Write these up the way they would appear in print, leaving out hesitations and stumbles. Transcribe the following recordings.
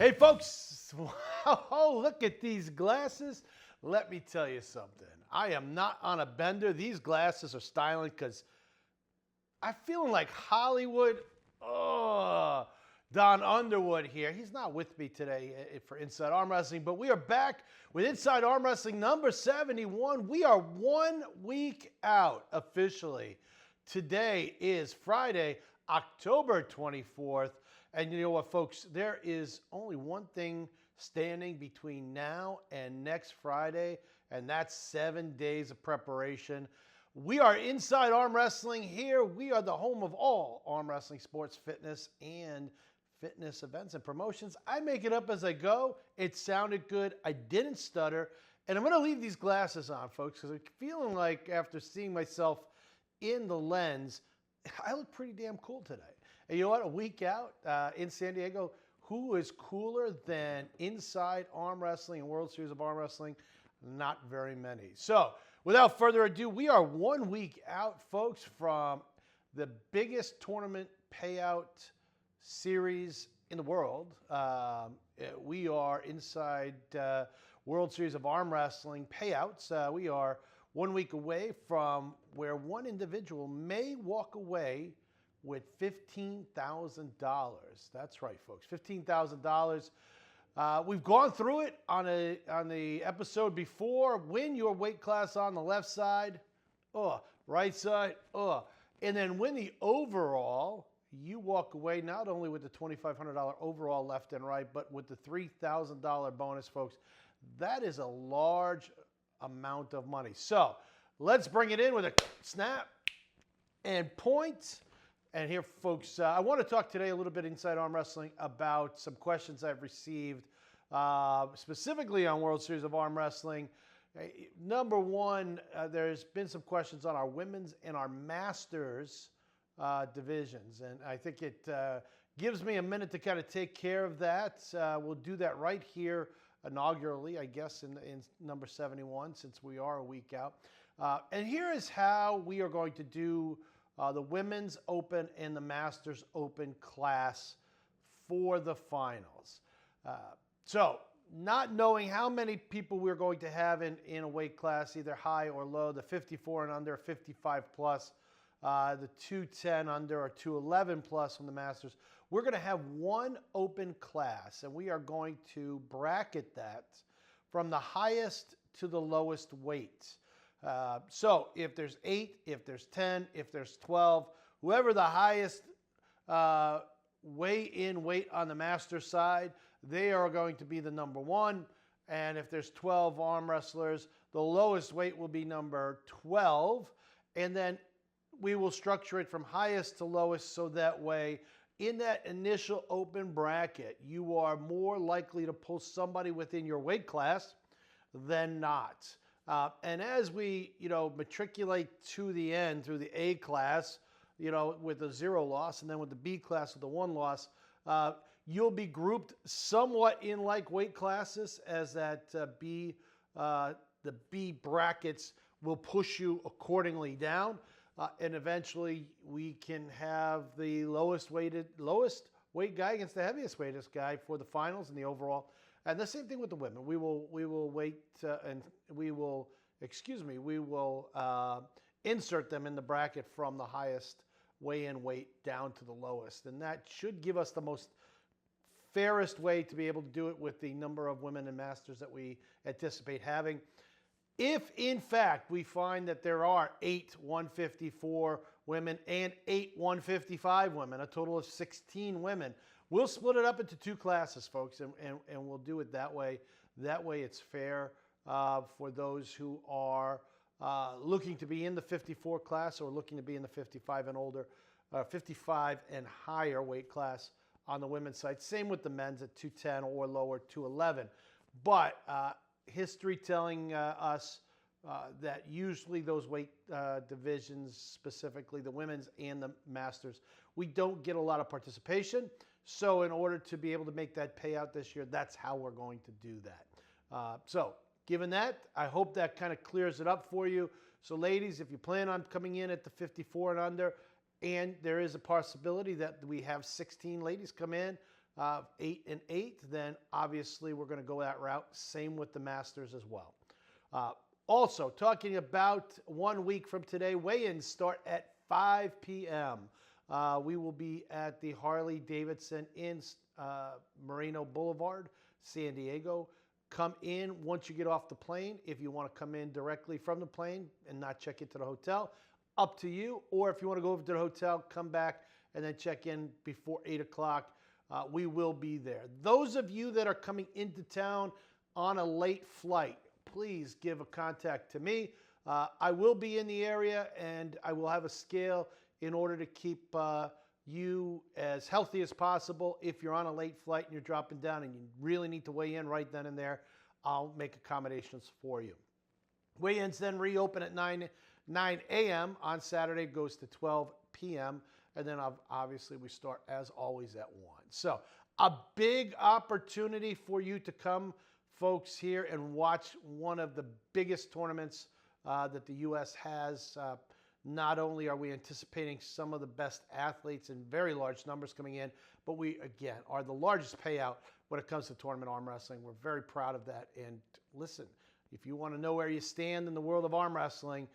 Hey, folks. Oh, look at these glasses. Let me tell you something. I am not on a bender. These glasses are styling because I'm feeling like Hollywood. Oh, Don Underwood here. He's not with me today for Inside Arm Wrestling, but we are back with Inside Arm Wrestling number 71. We are 1 week out officially. Today is Friday, October 24th. And you know what, folks? There is only one thing standing between now and next Friday, and that's 7 days of preparation. We are Inside Arm Wrestling here. We are the home of all arm wrestling, sports, fitness, and fitness events and promotions. I make it up as I go. It sounded good. I didn't stutter. And I'm going to leave these glasses on, folks, because I'm feeling like after seeing myself in the lens, I look pretty damn cool today. And you know what? A week out in San Diego, who is cooler than Inside Arm Wrestling and World Series of Arm Wrestling? Not very many. So, without further ado, we are 1 week out, folks, from the biggest tournament payout series in the world. We are inside World Series of Arm Wrestling payouts. We are 1 week away from where one individual may walk away with $15,000. That's right, folks, $15,000. We've gone through it on the episode before. Win your weight class on the left side, right side, and then win the overall. You walk away not only with the $2,500 overall left and right, but with the $3,000 bonus, folks. That is a large amount of money. So let's bring it in with a snap and point. And here, folks, I want to talk today a little bit Inside Arm Wrestling about some questions I've received, specifically on World Series of Arm Wrestling. Number one, there's been some questions on our women's and our masters divisions. And I think it gives me a minute to kind of take care of that. We'll do that right here inaugurally, I guess, in number 71, since we are a week out. And here is how we are going to do the Women's Open and the Masters Open class for the finals. So, not knowing how many people we're going to have in a weight class, either high or low, the 54 and under, 55 plus, the 210 under, or 211 plus from the Masters, we're going to have one open class, and we are going to bracket that from the highest to the lowest weight. So if there's 8, if there's 10, if there's 12, whoever the highest weigh-in weight on the master side, they are going to be the number one. And if there's 12 arm wrestlers, the lowest weight will be number 12. And then we will structure it from highest to lowest, so that way in that initial open bracket, you are more likely to pull somebody within your weight class than not. And as we, matriculate to the end through the A class, with a 0 loss, and then with the B class with the 1 loss, you'll be grouped somewhat in like weight classes, as that the B brackets will push you accordingly down. And eventually we can have the lowest weight guy against the heaviest weighted guy for the finals and the overall. And the same thing with the women. We will insert them in the bracket from the highest weigh-in weight down to the lowest. And that should give us the most fairest way to be able to do it with the number of women and masters that we anticipate having. If, in fact, we find that there are 8 154 women and 8 155 women, a total of 16 women, we'll split it up into 2 classes, folks, and we'll do it that way. That way it's fair for those who are looking to be in the 54 class or looking to be in the 55 and older, 55 and higher weight class on the women's side. Same with the men's at 210 or lower, 211. But history telling us that usually those weight divisions, specifically the women's and the masters, we don't get a lot of participation. So in order to be able to make that payout this year, that's how we're going to do that. So given that, I hope that kind of clears it up for you. So ladies, if you plan on coming in at the 54 and under, and there is a possibility that we have 16 ladies come in, 8 and 8, then obviously we're going to go that route. Same with the Masters as well. Also, talking about 1 week from today, weigh-ins start at 5 p.m. We will be at the Harley-Davidson in Moreno Boulevard, San Diego. Come in once you get off the plane. If you want to come in directly from the plane and not check into the hotel, up to you. Or if you want to go over to the hotel, come back and then check in before 8 o'clock. We will be there. Those of you that are coming into town on a late flight, please give a contact to me. I will be in the area, and I will have a scale in order to keep you as healthy as possible. If you're on a late flight and you're dropping down and you really need to weigh in right then and there, I'll make accommodations for you. Weigh-ins then reopen at 9 a.m. on Saturday, goes to 12 p.m., and then obviously we start, as always, at 1. So a big opportunity for you to come, folks, here and watch one of the biggest tournaments that the U.S. has. Not only are we anticipating some of the best athletes in very large numbers coming in, but we, again, are the largest payout when it comes to tournament arm wrestling. We're very proud of that. And listen, if you want to know where you stand in the world of arm wrestling,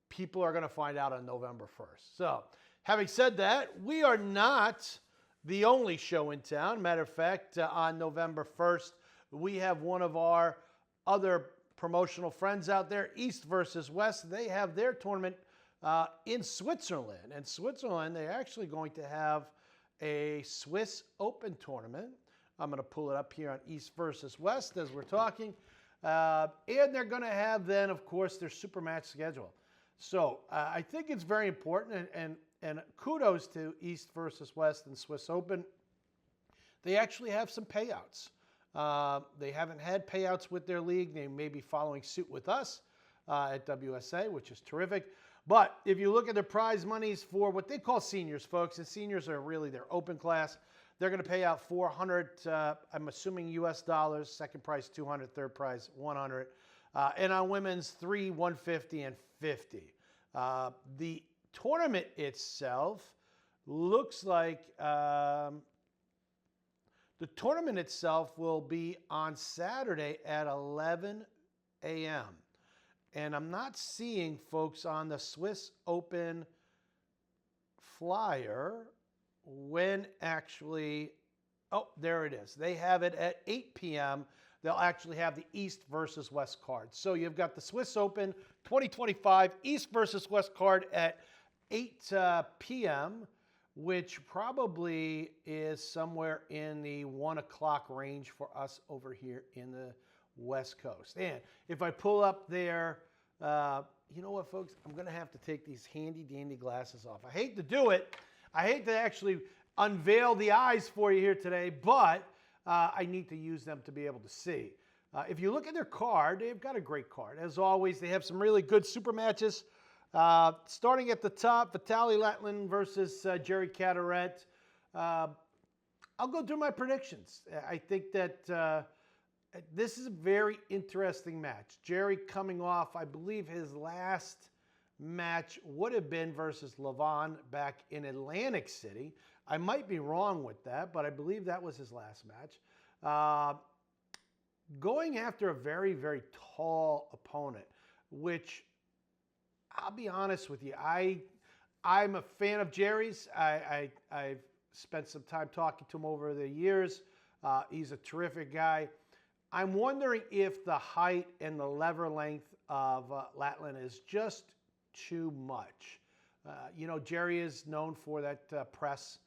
people are going to find out on November 1st. So, having said that, we are not the only show in town. Matter of fact, on November 1st, we have one of our other promotional friends out there, East versus West. They have their tournament in Switzerland. And Switzerland, they're actually going to have a Swiss Open tournament. I'm going to pull it up here on East versus West as we're talking. And they're going to have then, of course, their super match schedule. So I think it's very important, and kudos to East versus West and Swiss Open. They actually have some payouts. They haven't had payouts with their league. They may be following suit with us at WSA, which is terrific. But if you look at their prize monies for what they call seniors, folks, and seniors are really their open class, they're going to pay out $400, I'm assuming US dollars, second prize $200, third prize $100. And on women's, $300, $150, and $50. The tournament itself looks like the tournament itself will be on Saturday at 11 a.m. And I'm not seeing, folks, on the Swiss Open flyer when actually, oh, there it is. They have it at 8 p.m. They'll actually have the East versus West card. So you've got the Swiss Open 2025 East versus West card at 8 p.m., which probably is somewhere in the 1 o'clock range for us over here in the West Coast. And if I pull up there, you know what, folks? I'm going to have to take these handy-dandy glasses off. I hate to do it. I hate to actually unveil the eyes for you here today, but I need to use them to be able to see. If you look at their card, they've got a great card. As always, they have some really good super matches. Starting at the top, Vitaly Latlin versus Jerry Cataret. I'll go through my predictions. I think that this is a very interesting match. Jerry coming off, I believe his last match would have been versus Levon back in Atlantic City. I might be wrong with that, but I believe that was his last match. Going after a very, very tall opponent, which I'll be honest with you, I'm a fan of Jerry's. I've spent some time talking to him over the years. He's a terrific guy. I'm wondering if the height and the lever length of Latlin is just too much. You know, Jerry is known for that press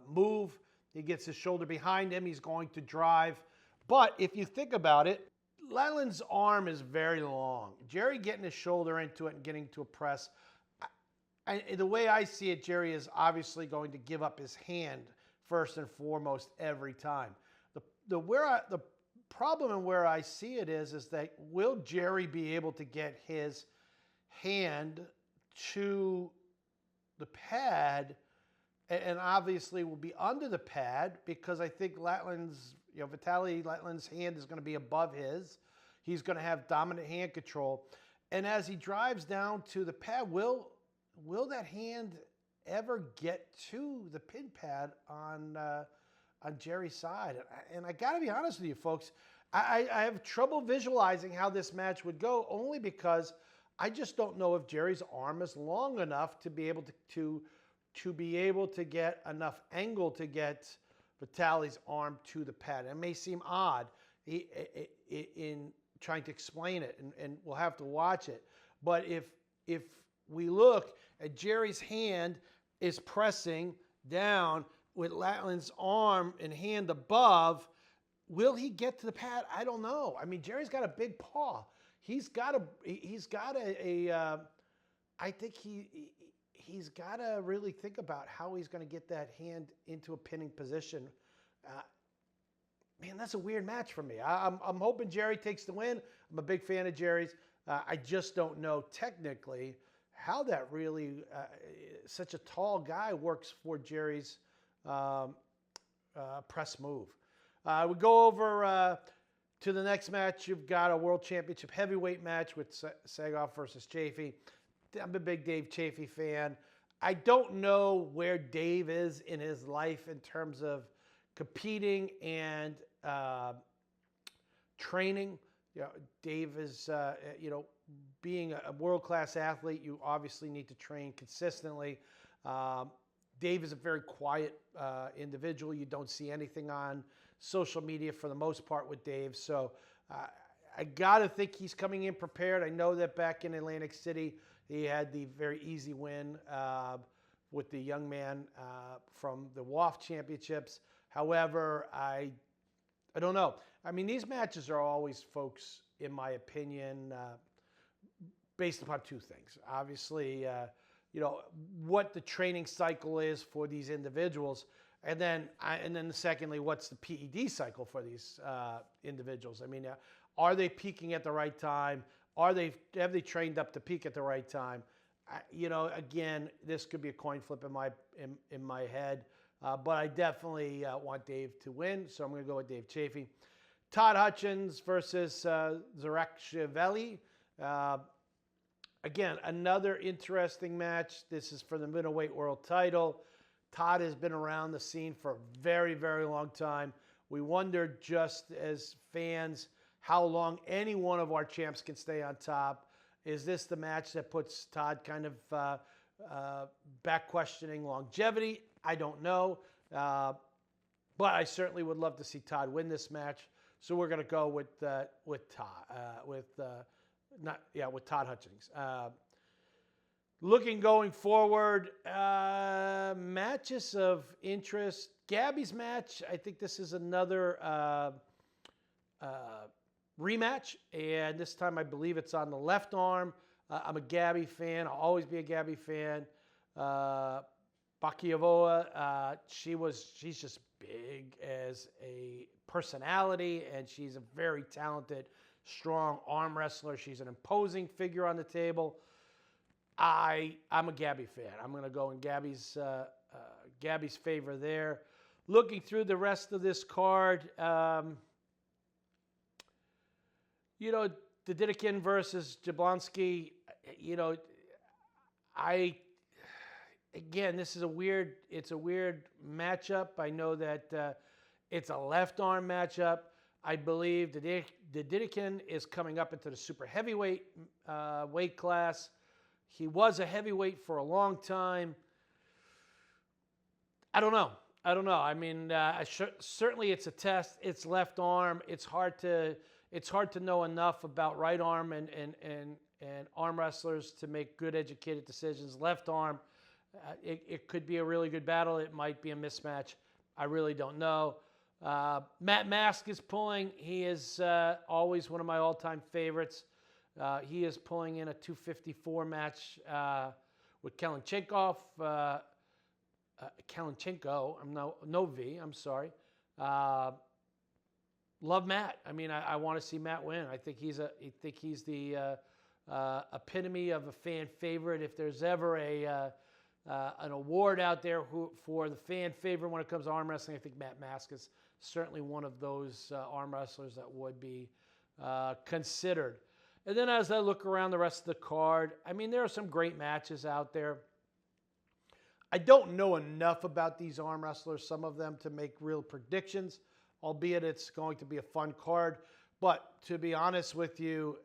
move. He gets his shoulder behind him. He's going to drive. But if you think about it, Latlin's arm is very long. Jerry getting his shoulder into it and getting to a press, the way I see it, Jerry is obviously going to give up his hand first and foremost every time. The problem and where I see it is that will Jerry be able to get his hand to the pad, and obviously will be under the pad, because I think Vitaly Latlin's hand is going to be above his. He's going to have dominant hand control. And as he drives down to the pad, will that hand ever get to the pin pad on on Jerry's side. And I got to be honest with you, folks. I have trouble visualizing how this match would go, only because I just don't know if Jerry's arm is long enough to be able to be able to get enough angle to get Vitali's arm to the pad. It may seem odd in trying to explain it, and we'll have to watch it. But if we look at Jerry's hand is pressing down with Latlin's arm and hand above, will he get to the pad? I don't know. I mean, Jerry's got a big paw. He's got to really think about how he's going to get that hand into a pinning position. Man, that's a weird match for me. I'm hoping Jerry takes the win. I'm a big fan of Jerry's. I just don't know technically how that really, such a tall guy works for Jerry's press move. We go over to the next match. You've got a World Championship heavyweight match with Sagoff versus Chafee. I'm a big Dave Chafee fan. I don't know where Dave is in his life in terms of competing and training. You know, Dave is, being a world-class athlete, you obviously need to train consistently. Dave is a very quiet individual. You don't see anything on social media for the most part with Dave. So I got to think he's coming in prepared. I know that back in Atlantic City, he had the very easy win with the young man from the WAF championships. However, I don't know. I mean, these matches are always, folks, in my opinion, based upon two things. Obviously, what the training cycle is for these individuals, and then secondly, what's the PED cycle for these individuals? I mean, are they peaking at the right time? Have they trained up to peak at the right time? Again, this could be a coin flip in my head, but I definitely want Dave to win, so I'm going to go with Dave Chafee. Todd Hutchins versus Zarakashvili. Again, another interesting match. This is for the middleweight world title. Todd has been around the scene for a very, very long time. We wondered, just as fans, how long any one of our champs can stay on top. Is this the match that puts Todd kind of back questioning longevity? I don't know. But I certainly would love to see Todd win this match. So we're going to go with Todd Hutchins. Looking going forward, matches of interest. Gabby's match, I think this is another rematch, and this time I believe it's on the left arm. I'm a Gabby fan. I'll always be a Gabby fan. Bakiavoa, she's just big as a personality, and she's a very talented, strong arm wrestler. She's an imposing figure on the table. I'm a Gabby fan. I'm going to go in Gabby's favor there. Looking through the rest of this card, Dedikin versus Jablonski. Again, this is a weird matchup. I know that it's a left arm matchup. I believe Dedikin is coming up into the super heavyweight weight class. He was a heavyweight for a long time. I don't know. I mean, certainly it's a test. It's left arm. It's hard to know enough about right arm and arm wrestlers to make good educated decisions. Left arm, it could be a really good battle. It might be a mismatch. I really don't know. Matt Mask is pulling. He is always one of my all-time favorites. He is pulling in a 254 match with Kalinchenkov. Kalinchenko. I'm sorry. Love Matt. I mean, I want to see Matt win. I think he's the epitome of a fan favorite. If there's ever an award out there for the fan favorite when it comes to arm wrestling, I think Matt Mask is certainly one of those arm wrestlers that would be considered. And then as I look around the rest of the card, I mean, there are some great matches out there. I don't know enough about these arm wrestlers, some of them, to make real predictions, albeit it's going to be a fun card. But to be honest with you,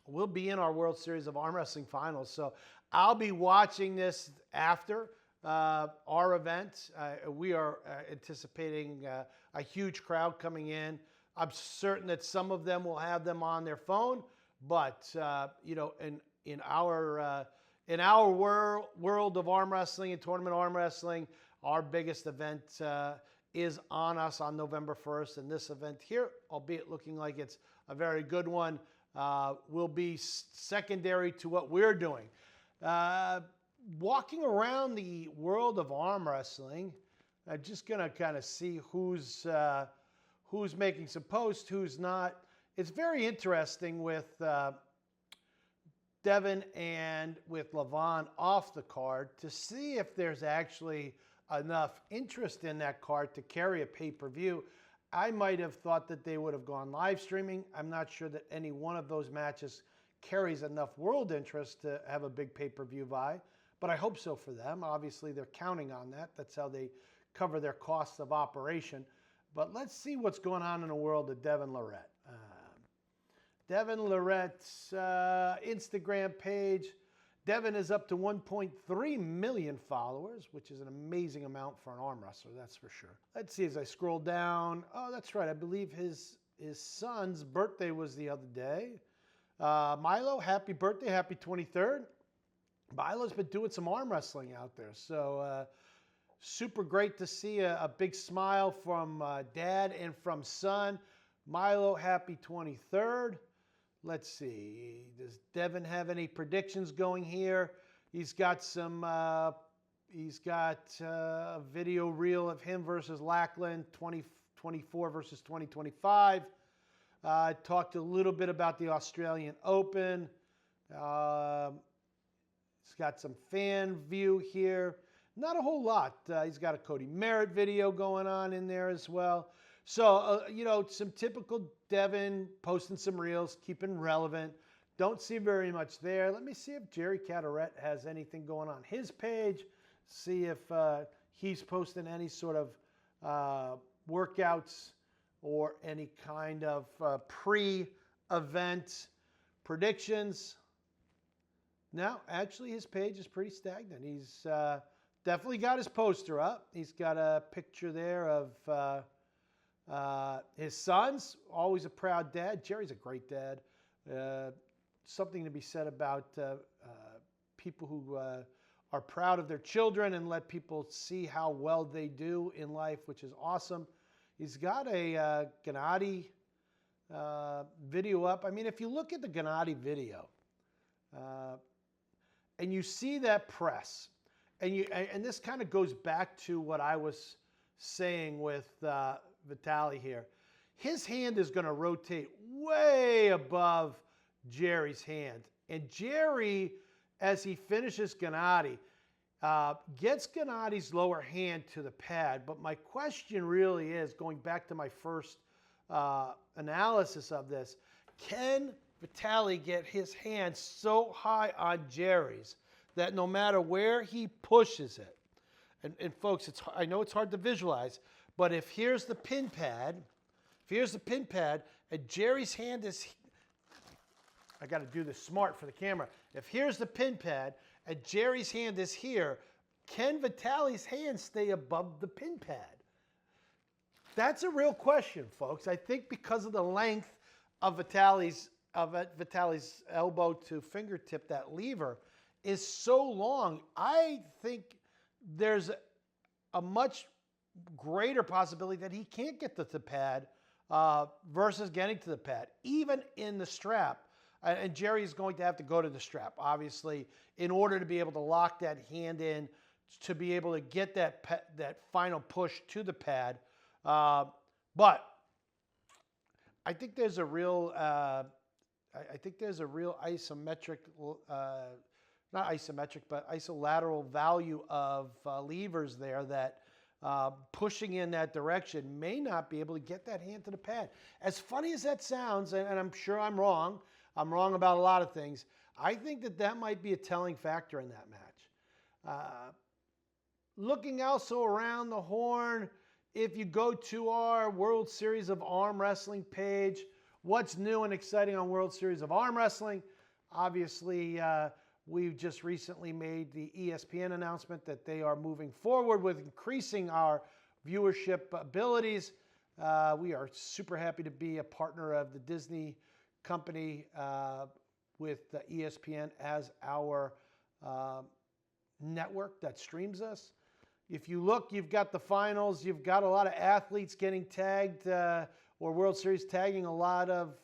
we'll be in our World Series of Arm Wrestling Finals. So I'll be watching this after our event. We are anticipating a huge crowd coming in. I'm certain that some of them will have them on their phone, but in our world of arm wrestling and tournament arm wrestling, our biggest event is on us on November 1st. And this event here, albeit looking like it's a very good one, will be secondary to what we're doing. Walking around the world of arm wrestling, I'm just going to kind of see who's making some posts, who's not. It's very interesting with Devin and with Levon off the card to see if there's actually enough interest in that card to carry a pay-per-view. I might have thought that they would have gone live streaming. I'm not sure that any one of those matches carries enough world interest to have a big pay-per-view buy, but I hope so for them. Obviously, they're counting on that. That's how they cover their costs of operation. But let's see what's going on in the world of Devin Lorette. Devin Lorette's Instagram page. Devin is up to 1.3 million followers, which is an amazing amount for an arm wrestler, that's for sure. Let's see as I scroll down. Oh, that's right. I believe his son's birthday was the other day. Milo, happy birthday. Happy 23rd. Milo's been doing some arm wrestling out there. So super great to see a big smile from dad and from son. Milo, happy 23rd. Let's see. Does Devin have any predictions going here? He's got some. He's got a video reel of him versus Lackland, 2024 versus 2025. Talked a little bit about the Australian Open. He's got some fan view here. Not a whole lot. He's got a Cody Merritt video going on in there as well. So, some typical Devin posting some reels, keeping relevant. Don't see very much there. Let me see if Jerry Cataret has anything going on his page. See if he's posting any sort of workouts or any kind of pre-event predictions. No, actually his page is pretty stagnant. He's definitely got his poster up. He's got a picture there of his sons, always a proud dad. Jerry's a great dad. Something to be said about people who are proud of their children and let people see how well they do in life, which is awesome. He's got a Gennady video up. I mean, if you look at the Gennady video and you see that press, and this kind of goes back to what I was saying with Vitaly here. His hand is going to rotate way above Jerry's hand. And Jerry, as he finishes Gennady, gets Gennady's lower hand to the pad. But my question really is, going back to my first analysis of this, can Vitaly get his hand so high on Jerry's that no matter where he pushes it, and folks, I know it's hard to visualize, but if here's the pin pad, and Jerry's hand is, I got to do this smart for the camera. If here's the pin pad and Jerry's hand is here, can Vitaly's hand stay above the pin pad? That's a real question, folks. I think because of the length of Vitaly's elbow to fingertip, that lever is so long. I think there's a much greater possibility that he can't get to the pad versus getting to the pad, even in the strap. And Jerry is going to have to go to the strap, obviously, in order to be able to lock that hand in, to be able to get that final push to the pad. But I think there's a real, isometric, not isometric, but isolateral value of levers there that pushing in that direction may not be able to get that hand to the pad. As funny as that sounds, and I'm sure I'm wrong about a lot of things, I think that might be a telling factor in that match. looking also around the horn, if you go to our World Series of Arm Wrestling page, what's new and exciting on World Series of Arm Wrestling? Obviously, we've just recently made the ESPN announcement that they are moving forward with increasing our viewership abilities. We are super happy to be a partner of the Disney company with ESPN as our network that streams us. If you look, you've got the finals. You've got a lot of athletes getting tagged or World Series tagging a lot of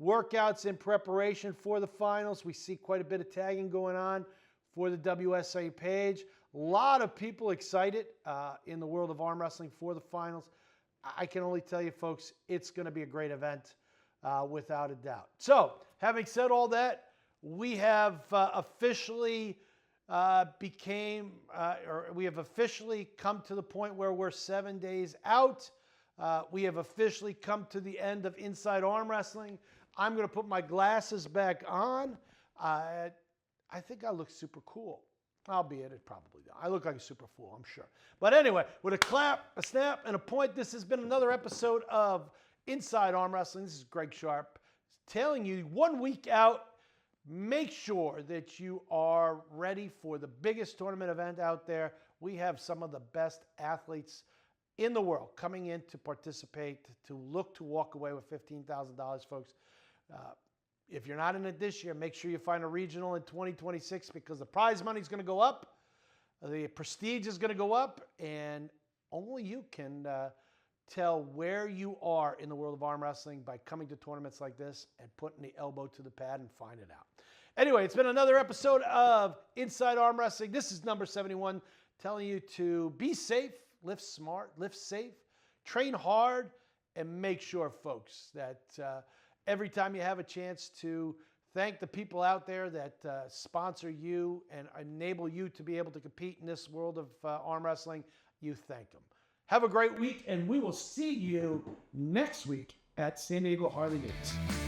workouts in preparation for the finals. We see quite a bit of tagging going on for the WSA page. A lot of people excited in the world of arm wrestling for the finals. I can only tell you, folks, it's going to be a great event without a doubt. So, having said all that, we have officially we have officially come to the point where we're 7 days out. We have officially come to the end of Inside Arm Wrestling. I'm going to put my glasses back on. I think I look super cool. Albeit it probably don't. I look like a super fool, I'm sure. But anyway, with a clap, a snap, and a point, this has been another episode of Inside Arm Wrestling. This is Greg Sharp telling you 1 week out, make sure that you are ready for the biggest tournament event out there. We have some of the best athletes in the world coming in to participate, to look to walk away with $15,000, folks. If you're not in it this year, make sure you find a regional in 2026 because the prize money is going to go up, the prestige is going to go up, and only you can tell where you are in the world of arm wrestling by coming to tournaments like this and putting the elbow to the pad and find it out. Anyway, it's been another episode of Inside Arm Wrestling. This is number 71, telling you to be safe, lift smart, lift safe, train hard, and make sure, folks, that every time you have a chance to thank the people out there that sponsor you and enable you to be able to compete in this world of arm wrestling, you thank them. Have a great week, and we will see you next week at San Diego Harley Davidson.